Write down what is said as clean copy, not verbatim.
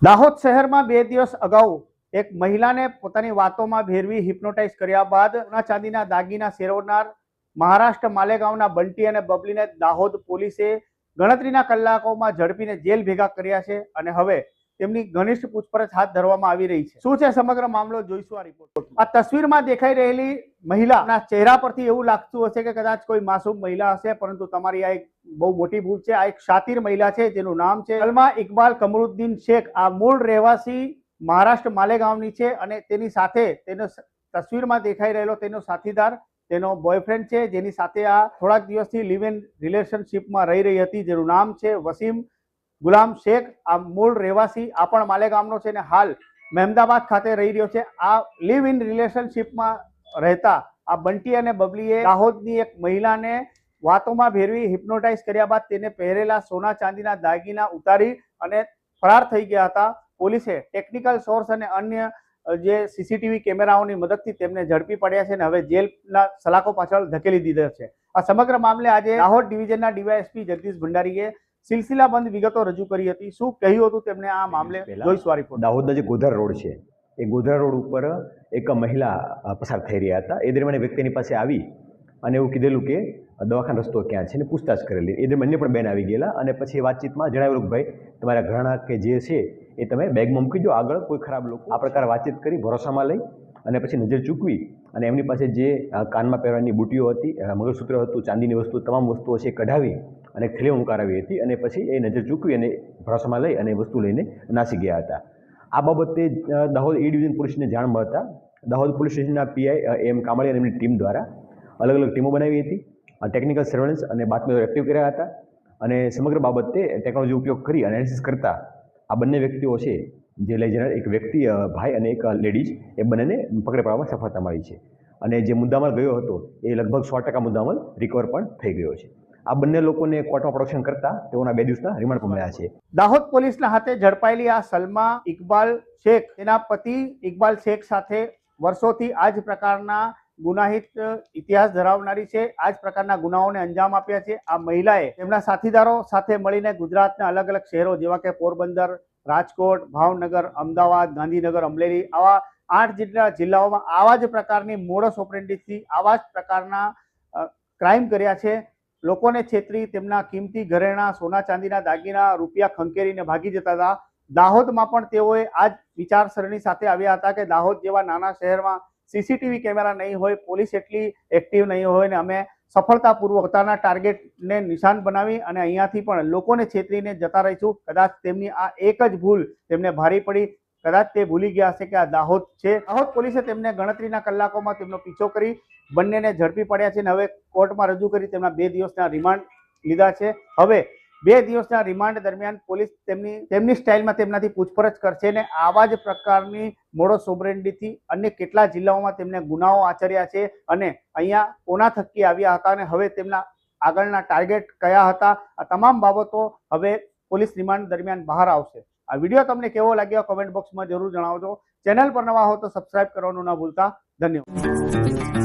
દાહોદ શહેરમાં 2 દિવસ અગાઉ એક મહિલાને પોતાની વાતોમાં ભેરવી હિપ્નોટાઇઝ કર્યા બાદ સોના ચાંદીના દાગીના સેરવનાર મહારાષ્ટ્ર માલેગાંવના બંટી અને બબલીને દાહોદ પોલીસે ગણતરીના કલાકોમાં ઝડપીને જેલ ભેગા કર્યા છે અને હવે તેમની ઘનિષ્ઠ પૂછપરછ હાથ ધરવામાં આવી રહી છે। શું છે સમગ્ર મામલો જોઈશું આ રિપોર્ટ। આ તસવીરમાં દેખાઈ રહેલી મહિલાના ચહેરા પરથી એવું લાગતું હશે કે કદાચ કોઈ માસૂમ મહિલા હશે, પરંતુ તમારી આ એક બહુ મોટી ભૂલ છે। આ એક શાતીર મહિલા છે જેનું નામ છે સલમા ઇકબાલ કમરુદ્દીન શેખ। આ મૂળ રહેવાસી મહારાષ્ટ્ર માલેગાંવની છે અને તેની સાથે તેનો તસવીરમાં દેખાઈ રહેલો તેનો સાથીદાર તેનો બોયફ્રેન્ડ છે, જેની સાથે આ થોડાક દિવસથી લિવ ઇન રિલેશનશિપમાં રહી રહી હતી, જેનું નામ છે વસીમ ગુલામ શેખ। આ મૂળ રહેવાસી આ પણ માલેગામનો છે અને હાલ મહેમદાબાદ ખાતે રહી રહ્યો છે। આ લિવ ઇન રિલેશનશિપમાં રહેતા આ બંટી અને બબલીએ દાહોદની એક મહિલાને વાતોમાં ભેરવી હિપ્નોટાઇઝ કર્યા બાદ તેને પહેરેલા સોના ચાંદીના દાગીના ઉતારી અને ફરાર થઈ ગયા હતા। પોલીસે ટેકનિકલ સોર્સ અને અન્ય જે સીસીટીવી કેમેરાઓની મદદથી તેમને ઝડપી પડ્યા છે અને હવે જેલના સલાખો પાછળ ધકેલી દીધા છે। આ સમગ્ર મામલે આજે દાહોદ ડિવિઝનના ડીવાયએસપી જગદીશ ભંડારીએ સિલસિલાબંધ વિગતો રજૂ કરી હતી। શું કહ્યું હતું તેમણે આ મામલે જોઈશું આ રિપોર્ટ। દાહોદના જે ગોધરા રોડ છે એ ગોધરા રોડ ઉપર એક મહિલા પસાર થઈ રહ્યા હતા। એ દરમિયાન વ્યક્તિની પાસે આવી અને એવું કીધેલું કે દવાખાનો રસ્તો ક્યાં છે ને પૂછતાછ કરેલી। એ દરમિયાન અન્ય પણ બેન આવી ગયેલા અને પછી વાતચીતમાં જણાવેલું કે ભાઈ તમારા ઘરણા કે જે છે એ તમે બેગમાં મૂકી દો, આગળ કોઈ ખરાબ લોકો આ પ્રકારે વાતચીત કરી ભરોસામાં લઈ અને પછી નજર ચૂકવી અને એમની પાસે જે કાનમાં પહેરવાની બુટીઓ હતી, મંગળસૂત્ર હતું, ચાંદીની વસ્તુ, તમામ વસ્તુઓ છે કઢાવી અને થેલીમાં મુકાવી હતી અને પછી એ નજર ચૂકવી અને ભરોસામાં લઈ અને વસ્તુ લઈને નાસી ગયા હતા। આ બાબતે દાહોદ એ ડિવિઝન પોલીસને જાણ મળતા દાહોદ પોલીસ સ્ટેશનના પીઆઈ એમ કામળી અને એમની ટીમ દ્વારા અલગ અલગ ટીમો બનાવી હતી, ટેકનિકલ સર્વેલન્સ અને બાતમીઓ એક્ટિવ કર્યા હતા અને સમગ્ર બાબતે ટેકનોલોજી ઉપયોગ કરી એનાલિસિસ કરતા આ બંને વ્યક્તિઓ છે જે લઈ જનાર એક વ્યક્તિ ભાઈ અને એક લેડીઝ એ બંનેને પકડી પાડવામાં સફળતા મળી છે અને જે મુદ્દામાલ ગયો હતો એ લગભગ 100% મુદ્દામાલ રિકવર પણ થઈ ગયો છે। આ બંને લોકોને કોર્ટમાં પ્રોડક્શન કરતા તેઓના 2 દિવસના રિમાન્ડ પણ મળ્યા છે। દાહોદ પોલીસના હાથે ઝડપાયેલી આ સલમા ઇકબાલ શેખ તેના પતિ ઇકબાલ શેખ સાથે વર્ષોથી આ જ પ્રકારના ગુનાહિત ઇતિહાસ ધરાવનારી છે, આ જ પ્રકારના ગુનાઓને અંજામ આપ્યા છે। આ મહિલાએ તેમના સાથીદારો સાથે મળીને ગુજરાતના અલગ અલગ શહેરો જેવા કે પોરબંદર, રાજકોટ, ભાવનગર, અમદાવાદ, ગાંધીનગર, અમરેલી આવા 8 જેટલા જિલ્લાઓમાં આવા જ પ્રકારની મોડસ ઓપરેન્ડીથી આવા જ પ્રકારના ક્રાઇમ કર્યા છે। લોકોને છેતરી તેમના કિંમતી ઘરેણા, સોના ચાંદીના દાગીના, રૂપિયા ખંખેરીને ભાગી જતા હતા। દાહોદમાં પણ તેઓએ આ જ વિચારસરણી સાથે આવ્યા હતા કે દાહોદ જેવા નાના શહેરમાં સીસીટીવી કેમેરા નહીં હોય, પોલીસ એટલી એક્ટિવ નહીં હોય ને અમે સફળતાપૂર્વક પોતાના ટાર્ગેટને નિશાન બનાવી અને અહીંયાથી પણ લોકોને છેતરીને જતા રહીશું। કદાચ તેમની આ એક જ ભૂલ તેમને ભારી પડી, કદાચ તે ભૂલી ગયા હશે કે આ દાહોદ છે। દાહોદ પોલીસે તેમને ગણતરીના કલાકોમાં તેમનો પીછો કરી બંનેને ઝડપી પડ્યા છે અને હવે કોર્ટમાં રજૂ કરી તેમના 2 દિવસના રિમાન્ડ લીધા છે। હવે 2 દિવસના રિમાન્ડ દરમિયાન પોલીસ તેમની સ્ટાઇલમાં તેમનાથી પૂછપરછ કરશે અને આવા જ પ્રકારની મોડસ ઓપરેન્ડીથી અન્ય કેટલા જિલ્લાઓમાં તેમને ગુનાઓ આચર્યા છે અને અહીંયા કોના થકી આવ્યા હતા અને હવે તેમના આગળના ટાર્ગેટ કયા હતા, આ તમામ બાબતો હવે પોલીસ રિમાન્ડ દરમિયાન બહાર આવશે। આ વિડીયો તમને કેવો લાગ્યો કોમેન્ટ બોક્સમાં જરૂર જણાવજો। ચેનલ પર નવા હો તો સબસ્ક્રાઇબ કરવાનું ના ભૂલતા। ધન્યવાદ।